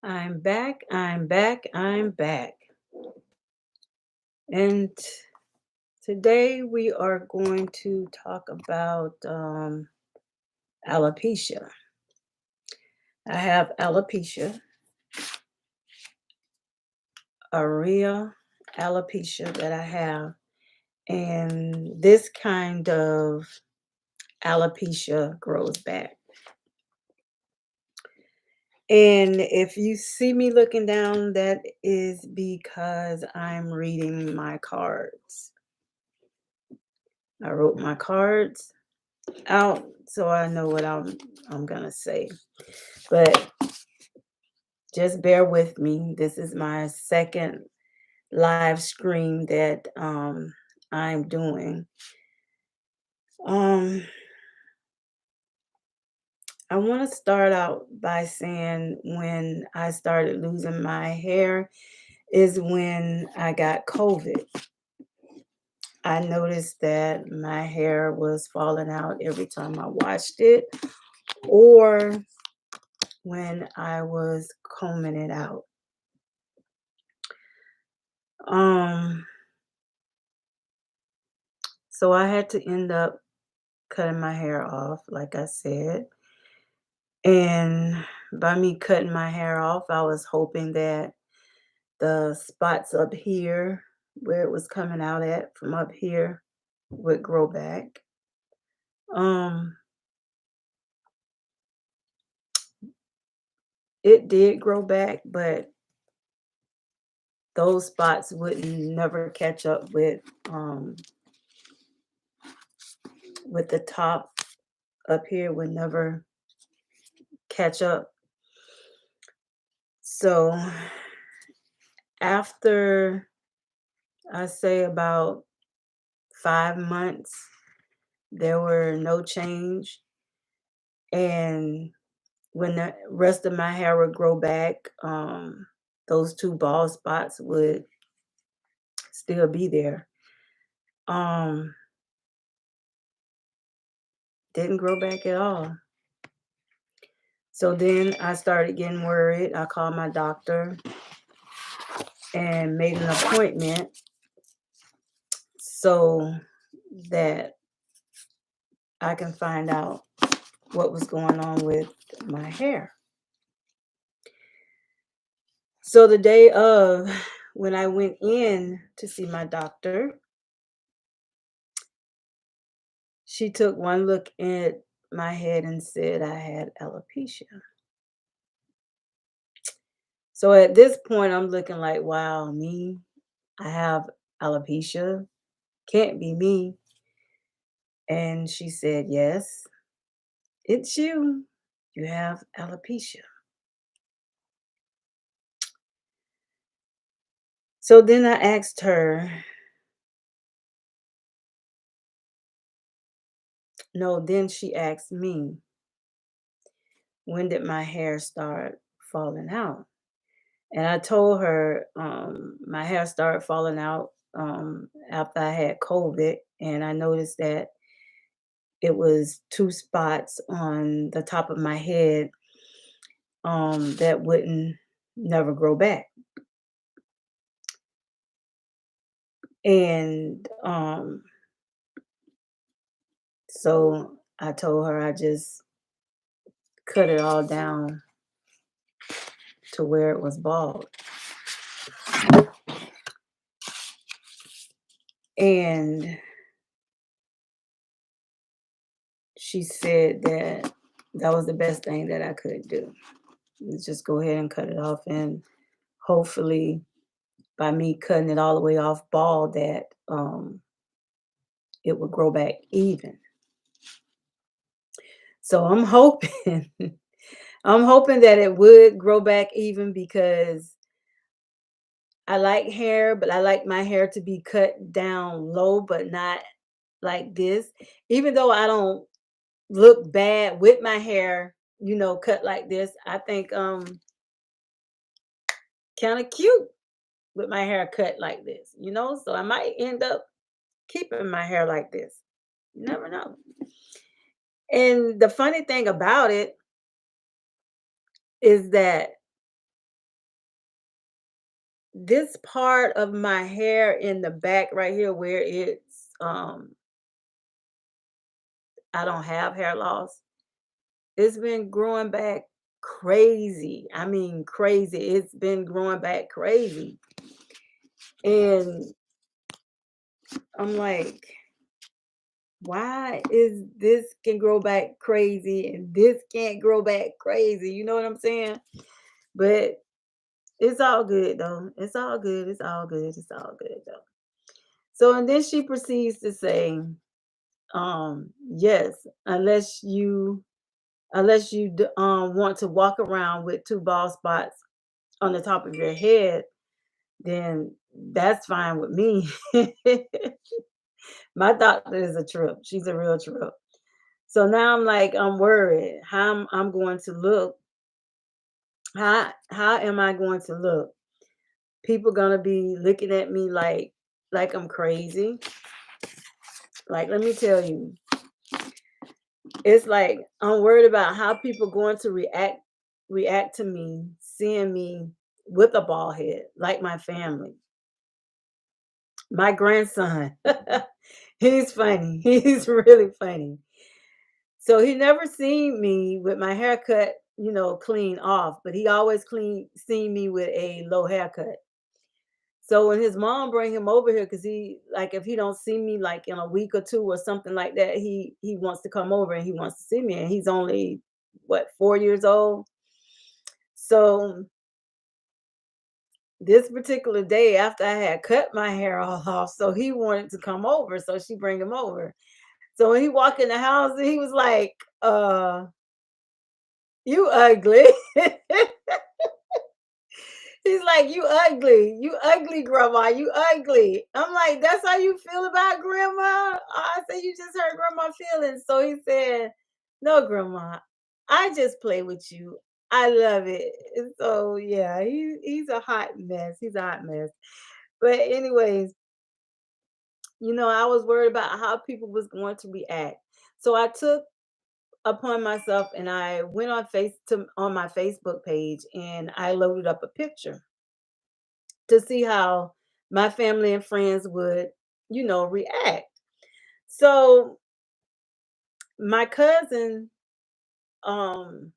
I'm back, I'm back, I'm back. And today we are going to talk about alopecia. I have alopecia, area alopecia that I have. And this kind of alopecia grows back. And if you see me looking down, that is because I'm reading my cards. I wrote my cards out so I know what I'm gonna say. But just bear with me. This is my second live stream that I'm doing. Um I want to start out by saying when I started losing my hair is when I got COVID. I noticed that my hair was falling out every time I washed it or when I was combing it out. Um, so I had to end up cutting my hair off, like I said. And by me cutting my hair off, I was hoping that the spots up here, where it was coming out at from up here, would grow back. Um, it did grow back, but those spots wouldn't never catch up with the top up here would never catch up. So after I say about 5 months, there were no change. And when the rest of my hair would grow back, those two bald spots would still be there. Um, didn't grow back at all. So then I started getting worried. I called my doctor and made an appointment so that I can find out what was going on with my hair. So the day of when I went in to see my doctor, she took one look at my head and said I had alopecia. So at this point, I'm looking like, wow, me, I have alopecia. Can't be me. And she said, yes, it's you. You have alopecia. So then I asked her, no, then she asked me, when did my hair start falling out? And I told her my hair started falling out after I had COVID. And I noticed that it was two spots on the top of my head that wouldn't never grow back. And so I told her I just cut it all down to where it was bald. And she said that that was the best thing that I could do. Is just go ahead and cut it off. And hopefully, by me cutting it all the way off bald, that it would grow back even. So I'm hoping, I'm hoping that it would grow back even because I like hair, but I like my hair to be cut down low, but not like this. Even though I don't look bad with my hair, cut like this, I think kind of cute with my hair cut like this. So I might end up keeping my hair like this. You never know. And the funny thing about it is that this part of my hair in the back right here where it's I don't have hair loss. It's been growing back crazy. I mean, crazy. It's been growing back crazy. And I'm like, why is this can grow back crazy and this can't grow back crazy? You know what I'm saying? But it's all good though. It's all good. It's all good. It's all good though. So and then she proceeds to say, yes, unless you want to walk around with two bald spots on the top of your head, then that's fine with me. My doctor is a trip. She's a real trip. So now I'm like, I'm worried how I'm going to look. How am I going to look? People gonna be looking at me like I'm crazy. Like, let me tell you, it's like I'm worried about how people going to react to me seeing me with a bald head, like my family. My grandson, he's funny. He's really funny. So he never seen me with my haircut, clean off, but he always seen me with a low haircut. So when his mom bring him over here, because he like if he don't see me like in a week or two or something like that, he wants to come over and he wants to see me. And he's only what 4 years old. So this particular day after I had cut my hair all off, so he wanted to come over. So she bring him over. So when he walked in the house, he was like, you ugly. He's like, you ugly. You ugly, grandma. You ugly. I'm like, that's how you feel about grandma? I said, you just hurt grandma feelings. So he said, no, grandma. I just play with you. I love it. And so yeah, he's a hot mess. He's a hot mess. But anyways, I was worried about how people was going to react. So I took upon myself and I went on my Facebook page and I loaded up a picture to see how my family and friends would, react. So my cousin, um,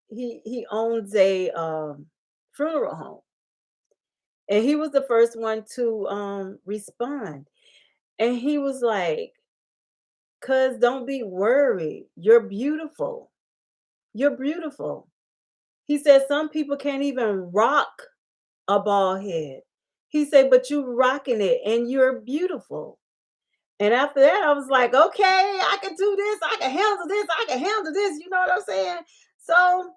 he owns a funeral home, and he was the first one to respond, and he was like, "Cuz, don't be worried. You're beautiful. You're beautiful." He said some people can't even rock a bald head. He said, but you rocking it and you're beautiful. And after that, I was like, okay, I can do this. I can handle this. I can handle this. You know what I'm saying? So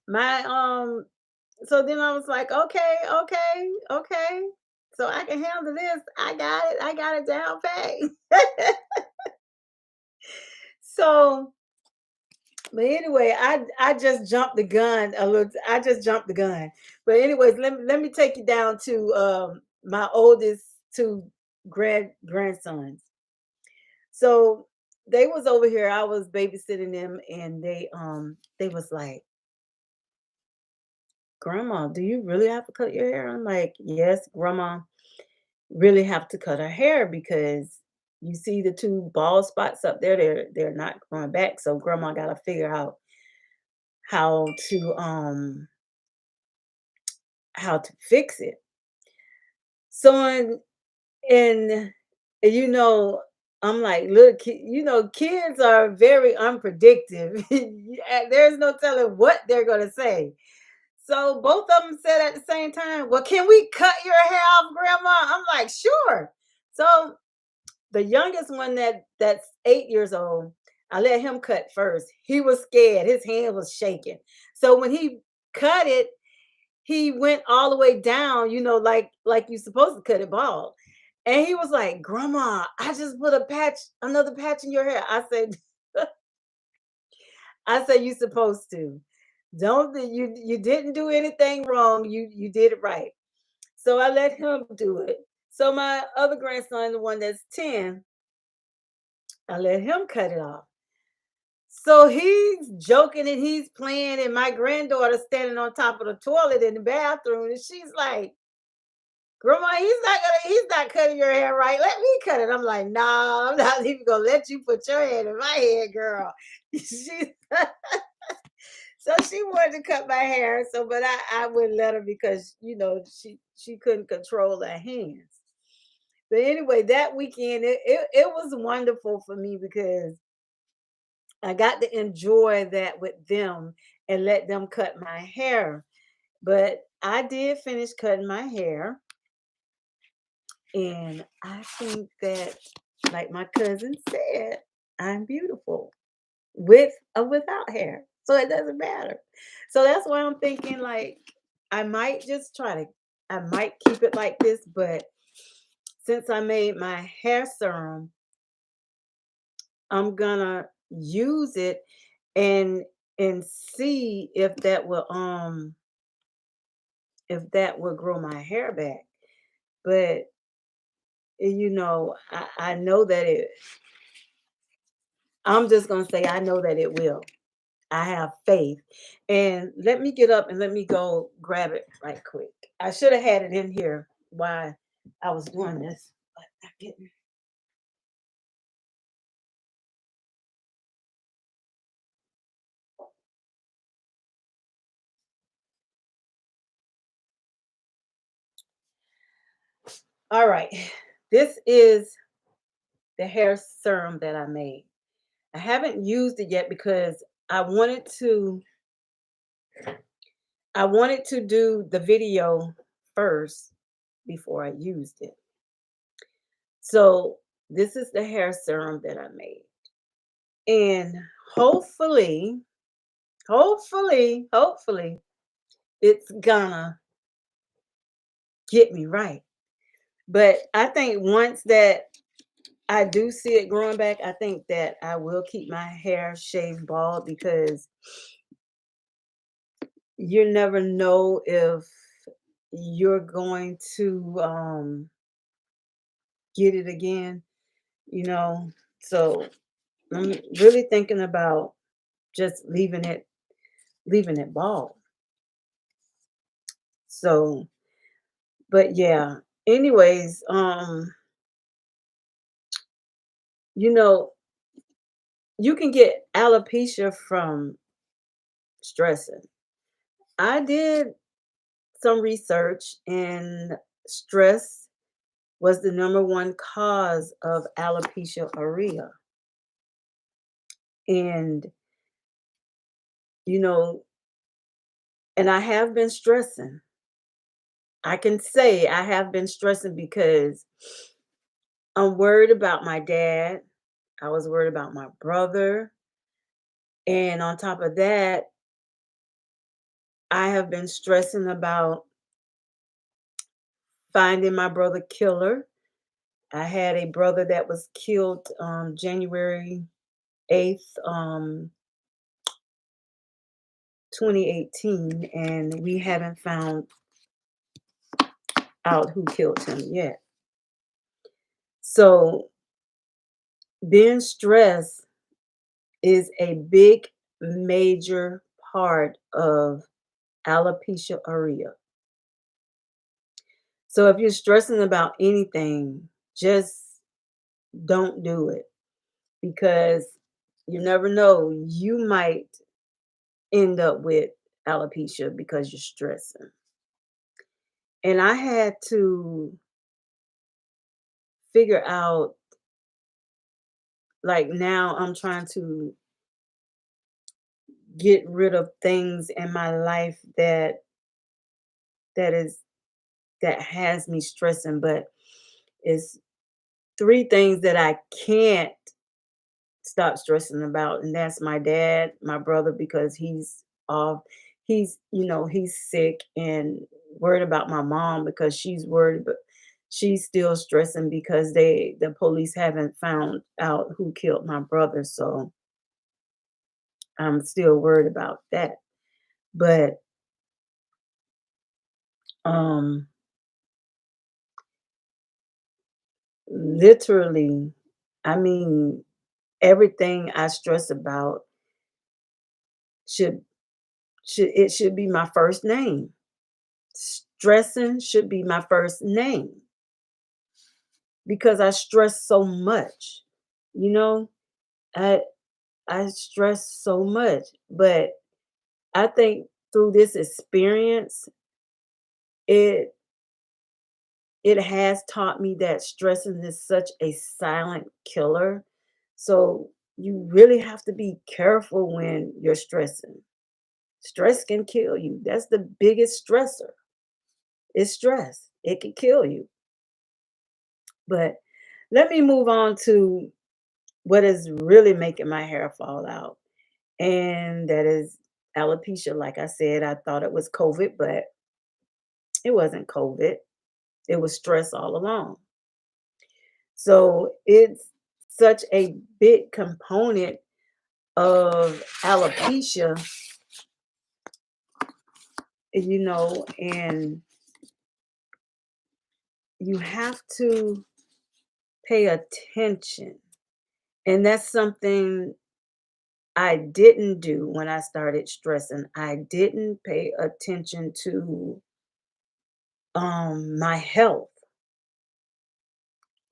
my so then I was like, okay, okay, okay. So I can handle this. I got it. I got it down pat. So, but anyway, I just jumped the gun a little. I just jumped the gun. But anyways, let me take you down to my oldest two grandsons. So they was over here. I was babysitting them, and they was like, "Grandma, do you really have to cut your hair?" I'm like, "Yes, Grandma, really have to cut her hair because you see the two bald spots up there. They're not growing back. So Grandma got to figure out how to um how to fix it." So and I'm like, look, kids are very unpredictable. There's no telling what they're gonna say. So both of them said at the same time, "Well, can we cut your hair off, Grandma?" I'm like, "Sure." So the youngest one that's 8 years old, I let him cut first. He was scared. His hand was shaking. So when he cut it, he went all the way down, like you supposed to cut it bald. And he was like, "Grandma, I just put another patch in your hair." I said, "You supposed to. You didn't do anything wrong. You did it right." So I let him do it. So my other grandson, the one that's 10, I let him cut it off. So he's joking and he's playing, and my granddaughter's standing on top of the toilet in the bathroom, and she's like, "Grandma, he's not cutting your hair right. Let me cut it." I'm like, "Nah, I'm not even gonna let you put your hand in my head, girl." She so she wanted to cut my hair, so but I wouldn't let her because she couldn't control her hands. But anyway, that weekend it was wonderful for me because I got to enjoy that with them and let them cut my hair. But I did finish cutting my hair, and I think that, like my cousin said, I'm beautiful with or without hair. So it doesn't matter. So that's why I'm thinking like I might just try to I might keep it like this, but since I made my hair serum, I'm gonna use it and see if that will grow my hair back. But I know that I'm just gonna say I know that it will. I have faith. And let me get up and let me go grab it right quick. I should have had it in here while I was doing this, but I didn't. All right. This is the hair serum that I made. I haven't used it yet because I wanted to I wanted to do the video first before I used it. So this is the hair serum that I made. And hopefully, hopefully, it's gonna get me right. But I think once that I do see it growing back, I think that I will keep my hair shaved bald because you never know if you're going to get it again, you know. So I'm really thinking about just leaving it bald. So, but yeah. Anyways, you know, you can get alopecia from stressing. I did some research, and stress was the number one cause of alopecia areata. And, you know, and I have been stressing. I can say I have been stressing because I'm worried about my dad. I was worried about my brother. And on top of that, I have been stressing about finding my brother killer. I had a brother that was killed January 8th, 2018, and we haven't found out who killed him yet. So being stressed is a big, major part of alopecia areata. So if you're stressing about anything, just don't do it because you never know. You might end up with alopecia because you're stressing. And I had to figure out, like, now I'm trying to get rid of things in my life that is that has me stressing, but it's three things that I can't stop stressing about, and that's my dad, my brother, because off he's sick, and worried about my mom because she's worried, but she's still stressing because the police haven't found out who killed my brother, so I'm still worried about that. But um literally, I mean, everything I stress about, should should be my first name. Stressing should be my first name because I stress so much. You know, I I stress so much, but I think through this experience, it it has taught me that stressing is such a silent killer. So you really have to be careful when you're stressing. Stress can kill you. That's the biggest stressor. It's stress. It can kill you. But let me move on to what is really making my hair fall out. And that is alopecia. Like I said, I thought it was COVID, but it wasn't COVID. It was stress all along. So it's such a big component of alopecia, and you have to pay attention. And that's something I didn't do when I started stressing. I didn't pay attention to my health.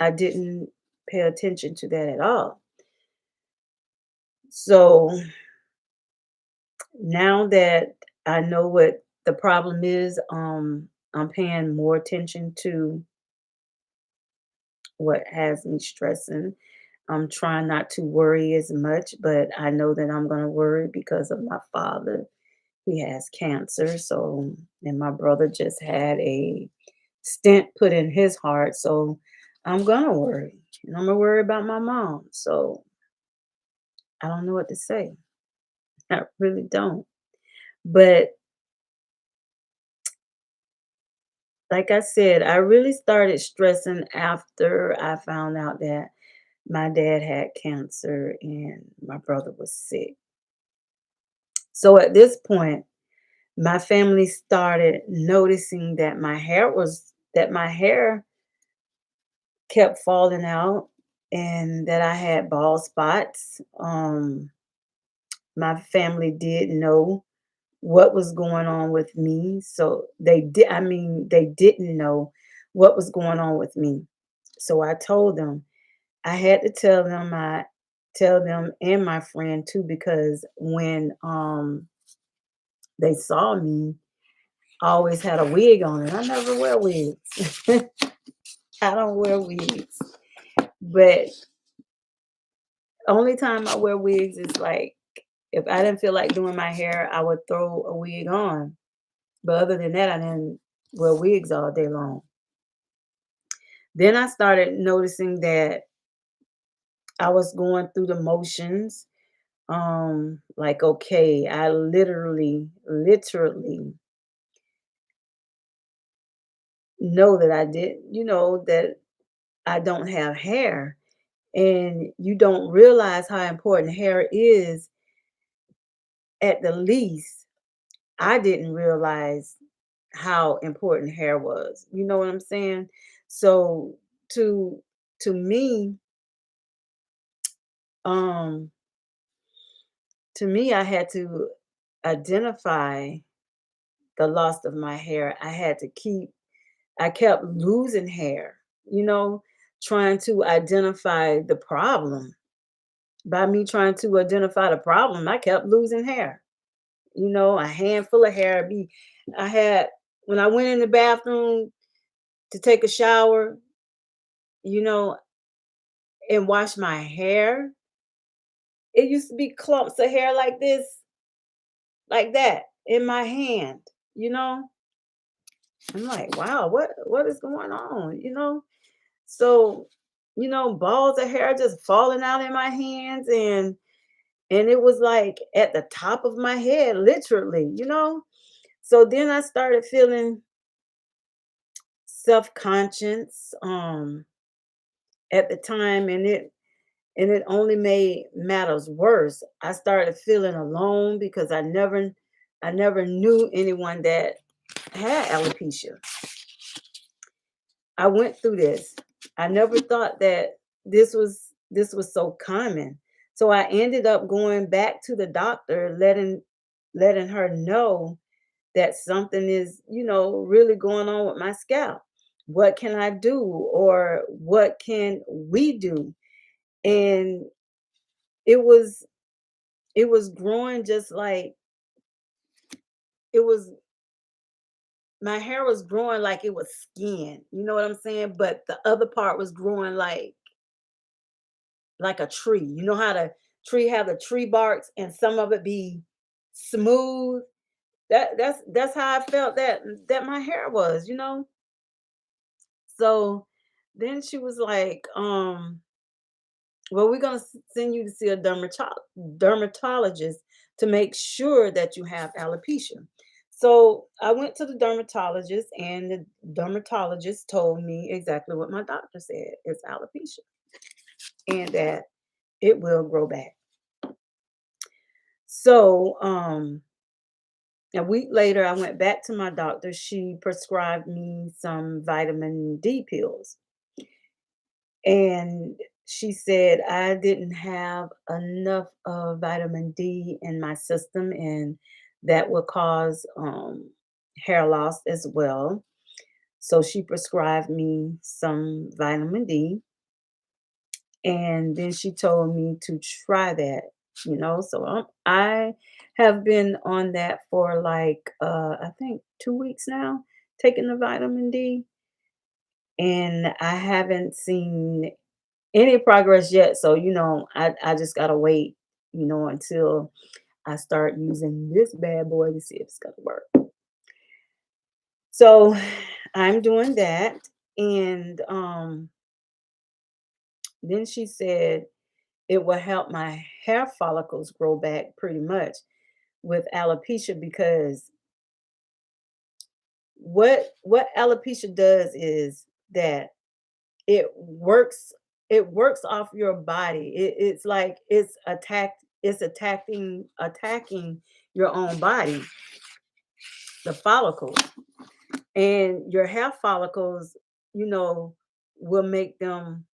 I didn't pay attention to that at all. So now that I know what the problem is, I'm paying more attention to what has me stressing. I'm trying not to worry as much, but I know that I'm going to worry because of my father. He has cancer. So, and my brother just had a stent put in his heart. So I'm going to worry. And I'm going to worry about my mom. So I don't know what to say. I really don't. But like I said, I really started stressing after I found out that my dad had cancer and my brother was sick. So at this point, my family started noticing that my hair kept falling out and that I had bald spots. My family did know what was going on with me. So they didn't know what was going on with me. So I told them. I had to tell them and my friend too, because when they saw me, I always had a wig on and I never wear wigs. I don't wear wigs. But only time I wear wigs is like if I didn't feel like doing my hair, I would throw a wig on. But other than that, I didn't wear wigs all day long. Then I started noticing that I was going through the motions. Like, okay, I literally know that that I don't have hair. And you don't realize how important hair is. At the least, I didn't realize how important hair was. You know what I'm saying? So to to me, um, I had to identify the loss of my hair. I kept losing hair, you know, trying to identify the problem. By me trying to identify the problem, I kept losing hair. A handful of hair. I had when I went in the bathroom to take a shower, you know, and wash my hair. It used to be clumps of hair like this, like that, in my hand. You know, I'm like, wow, what is going on? So balls of hair just falling out in my hands, and it was like at the top of my head, literally. So then I started feeling self-conscious at the time, and it only made matters worse. I started feeling alone because I never knew anyone that had alopecia. I went through this. I never thought that this was so common. So I ended up going back to the doctor, letting letting her know that something is, really going on with my scalp. What can I do, or what can we do? And it was it was growing just like it was my hair was growing like it was skin. You know what I'm saying? But the other part was growing like a tree. You know how the tree have the tree barks and some of it be smooth? That's how I felt that my hair was. So then she was like, well, we're gonna send you to see a dermatologist to make sure that you have alopecia. So I went to the dermatologist, and the dermatologist told me exactly what my doctor said. It's alopecia, and that it will grow back. So a week later, I went back to my doctor. She prescribed me some vitamin D pills. And she said I didn't have enough of vitamin D in my system, and that would cause hair loss as well. So she prescribed me some vitamin D, and then she told me to try that. So I have been on that for like I think 2 weeks now, taking the vitamin D, and I haven't seen any progress yet. So, I just gotta wait, until I start using this bad boy to see if it's gonna work. So I'm doing that. And then she said it will help my hair follicles grow back pretty much with alopecia, because what alopecia does is that it works it works off your body. It's like it's attacking your own body, the follicles. And your hair follicles, you know, will make them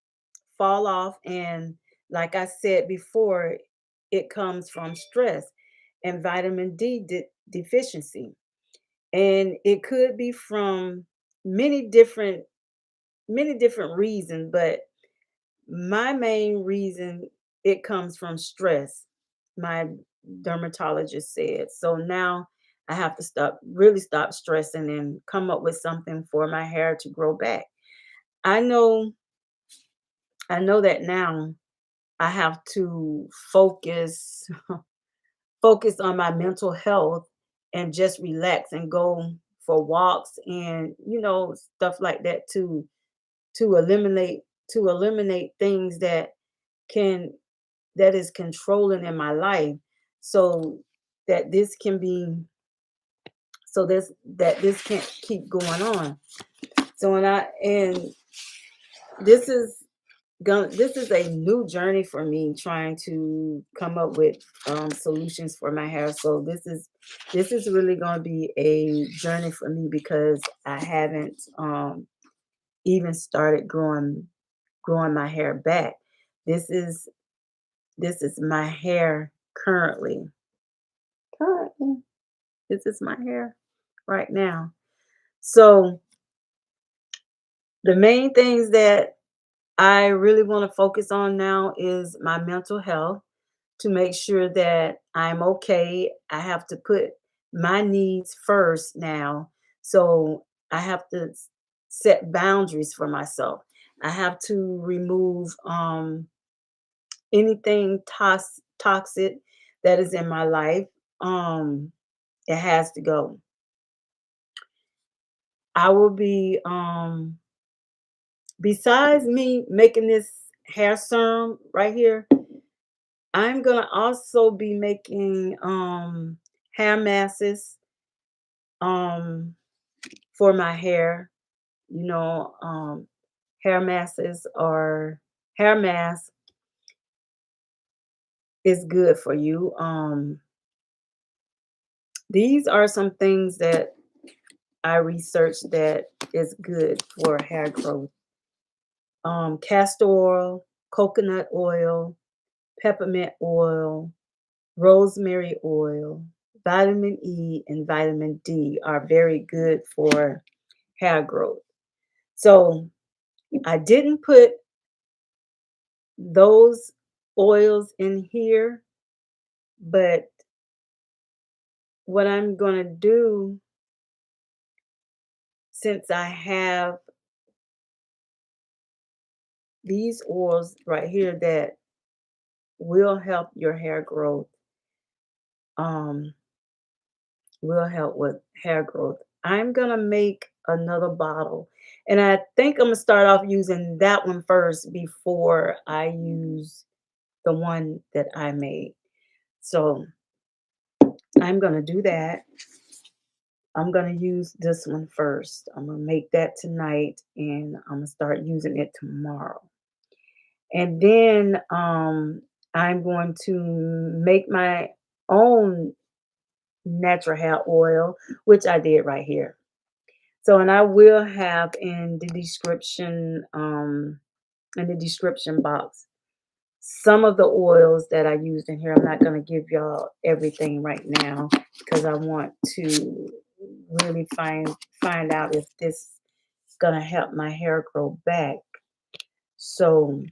fall off. And like I said before, it comes from stress and vitamin D deficiency. And it could be from many different many different reasons, but my main reason, it comes from stress, my dermatologist said. So now I have to really stop stressing and come up with something for my hair to grow back. I know I know that now I have to focus on my mental health and just relax and go for walks and stuff like that to eliminate things can that is controlling in my life, so that this can be so this can't keep going on. So this is this is a new journey for me, trying to come up with solutions for my hair. So this is really going to be a journey for me, because I haven't even started growing my hair back. This is this is my hair currently. This is my hair right now. So the main things that I really want to focus on now is my mental health, to make sure that I'm okay. I have to put my needs first now. So I have to set boundaries for myself. I have to remove anything toxic that is in my life. Um, it has to go. I will be besides me making this hair serum right here, I'm gonna also be making hair masses um for my hair. You know, hair masses or hair mask is good for you. These are some things that I researched that is good for hair growth. Castor oil, coconut oil, peppermint oil, rosemary oil, vitamin E and vitamin D are very good for hair growth. So I didn't put those oils in here, but what I'm going to do, since I have these oils right here that will help your hair growth, um, will help with hair growth. I'm gonna make another bottle, and I think I'm gonna start off using that one first before I use the one that I made. So I'm gonna do that. I'm gonna use this one first. I'm gonna make that tonight, and I'm gonna start using it tomorrow. And then I'm going to make my own natural hair oil, which I did right here. So, and I will have in the description box, some of the oils that I used in here. I'm not going to give y'all everything right now because I want to really find out if this is going to help my hair grow back. So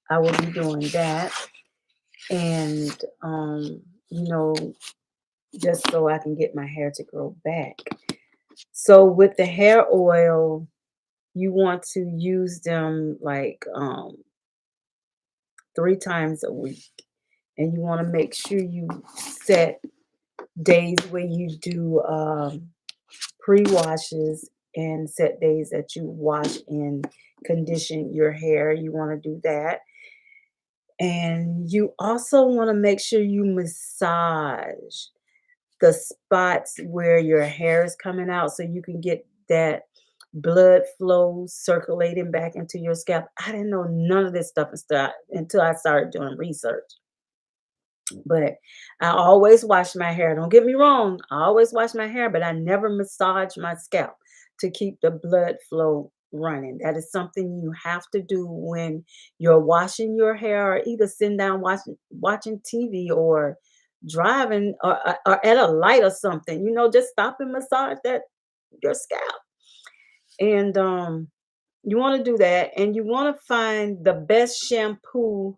I will be doing that, and you know, just so I can get my hair to grow back. So with the hair oil, you want to use them like 3 times a week. And you want to make sure you set days where you do pre-washes and set days that you wash and condition your hair. You want to do that. And you also want to make sure you massage the spots where your hair is coming out so you can get that blood flow circulating back into your scalp. I didn't know none of this stuff until I started doing research. But I always wash my hair. Don't get me wrong. I always wash my hair, but I never massage my scalp to keep the blood flow running. That is something you have to do when you're washing your hair, or either sitting down watching TV, or driving, or at a light or something. Just stop and massage that your scalp. And you want to do that, and you want to find the best shampoo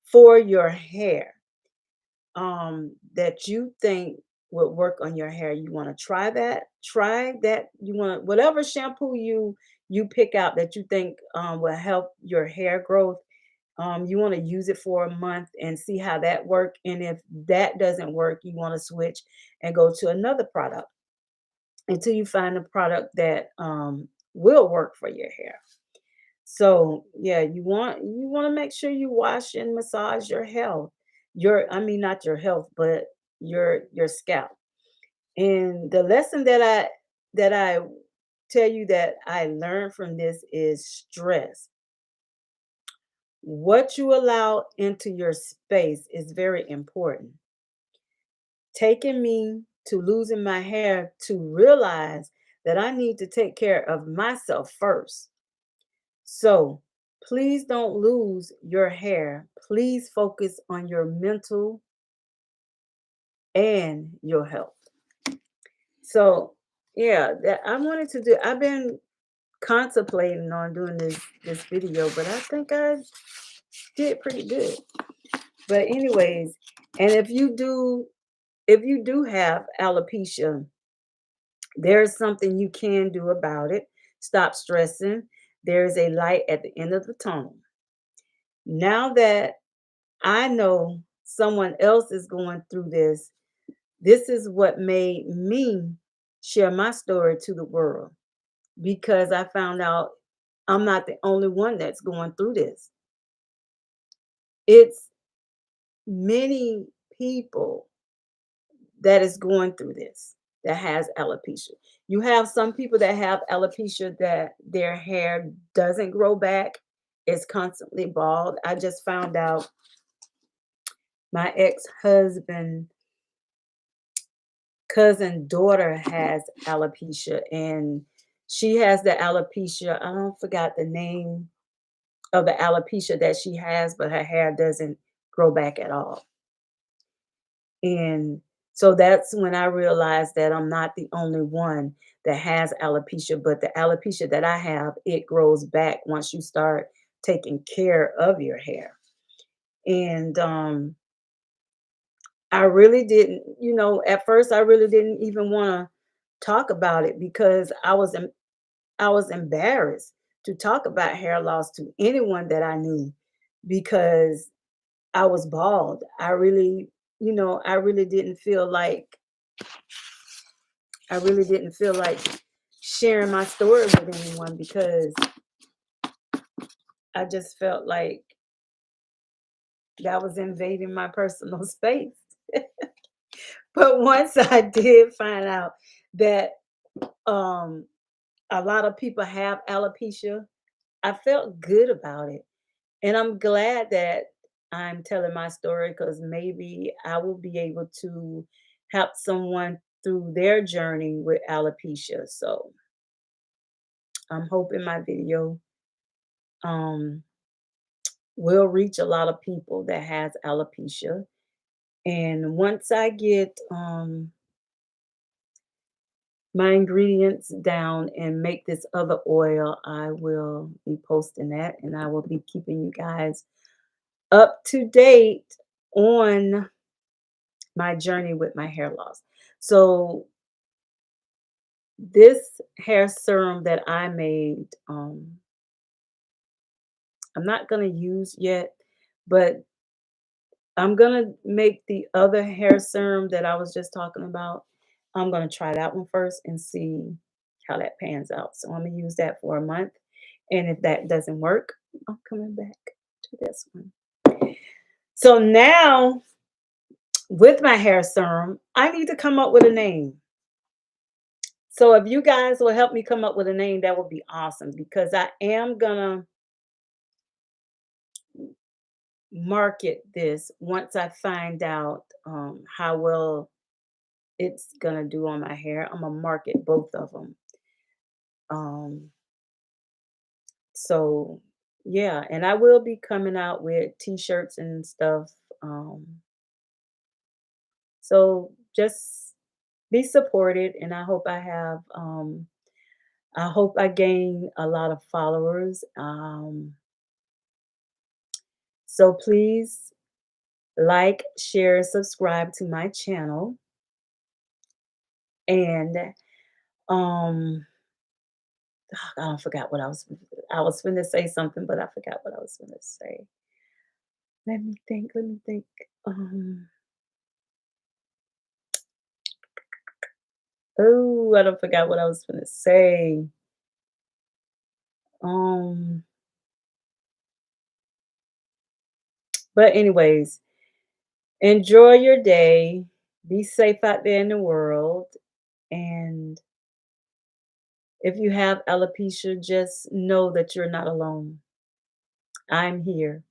for your hair that you think would work on your hair. You want to try that. You want whatever shampoo you pick out that you think will help your hair growth. You want to use it for a month and see how that work, and if that doesn't work, you want to switch and go to another product until you find a product that will work for your hair. So yeah, you want to make sure you wash and massage your health. I mean, not your health, but your scalp. And the lesson that I tell you that I learned from this is stress. What you allow into your space is very important. Taking me to losing my hair to realize that I need to take care of myself first. So please don't lose your hair. Please focus on your mental and your health. So yeah, that I wanted to do. I've been contemplating on doing this video, but I think I did pretty good. But anyways, and if you do have alopecia, there's something you can do about it. Stop stressing. There's a light at the end of the tunnel. Now that I know someone else is going through this, this is what made me share my story to the world, because I found out I'm not the only one that's going through this. It's many people that is going through this that has alopecia. You have some people that have alopecia that their hair doesn't grow back, it's constantly bald. I just found out my ex-husband cousin daughter has alopecia, and she has the alopecia. I don't forgot the name of the alopecia that she has, but her hair doesn't grow back at all. And so that's when I realized that I'm not the only one that has alopecia, but the alopecia that I have, it grows back once you start taking care of your hair. And I really didn't, at first I really didn't even want to talk about it because I was embarrassed to talk about hair loss to anyone that I knew because I was bald. I really didn't feel like sharing my story with anyone because I just felt like that was invading my personal space. But once I did find out that um a lot of people have alopecia, I felt good about it. And I'm glad that I'm telling my story because maybe I will be able to help someone through their journey with alopecia. So I'm hoping my video um, will reach a lot of people that has alopecia. And once I get my ingredients down and make this other oil, I will be posting that and I will be keeping you guys up to date on my journey with my hair loss. So this hair serum that I made, I'm not gonna use yet, but I'm gonna make the other hair serum that I was just talking about. I'm gonna try that one first and see how that pans out. So I'm gonna use that for a month. And if that doesn't work, I'm coming back to this one. So now with my hair serum, I need to come up with a name. So if you guys will help me come up with a name, that would be awesome because I am gonna market this once I find out how well it's gonna do on my hair. I'm gonna market both of them. Um, so yeah, and I will be coming out with t-shirts and stuff. So just be supported, and I hope I gain a lot of followers. So please like, share, subscribe to my channel. And I forgot what I was going to say something, but I forgot what I was going to say. Let me think. Um oh, I don't forgot what I was going to say. Um but anyways, enjoy your day. Be safe out there in the world, and if you have alopecia, just know that you're not alone. I'm here.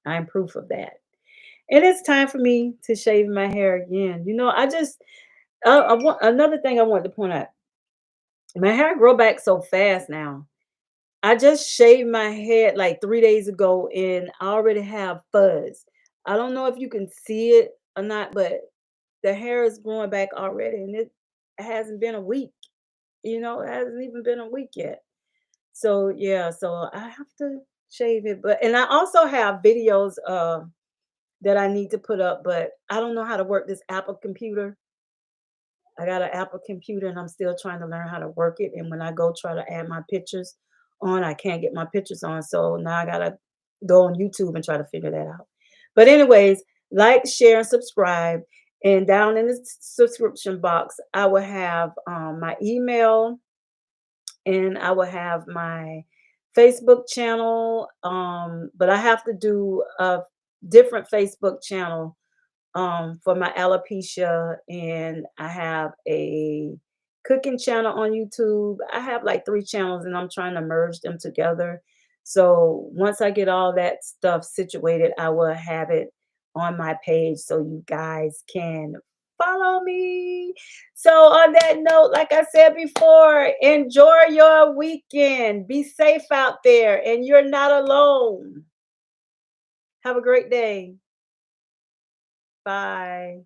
I'm proof of that. And it's time for me to shave my hair again. I want another thing I wanted to point out. My hair grow back so fast now. I just shaved my head like 3 days ago and I already have fuzz. I don't know if you can see it or not, but the hair is growing back already and it hasn't been a week. It hasn't even been a week yet. So yeah, so I have to shave it. But and I also have videos that I need to put up, but I don't know how to work this Apple computer. I got an Apple computer and I'm still trying to learn how to work it. And when I go try to add my pictures on, I can't get my pictures on. So now I gotta go on YouTube and try to figure that out. But anyways, like, share, and subscribe. And down in the subscription box, I will have my email and I will have my Facebook channel. But I have to do a different Facebook channel for my alopecia, and I have a cooking channel on YouTube. I have like 3 channels and I'm trying to merge them together. So once I get all that stuff situated, I will have it on my page so you guys can follow me. So on that note, like I said before, enjoy your weekend. Be safe out there and you're not alone. Have a great day. Bye.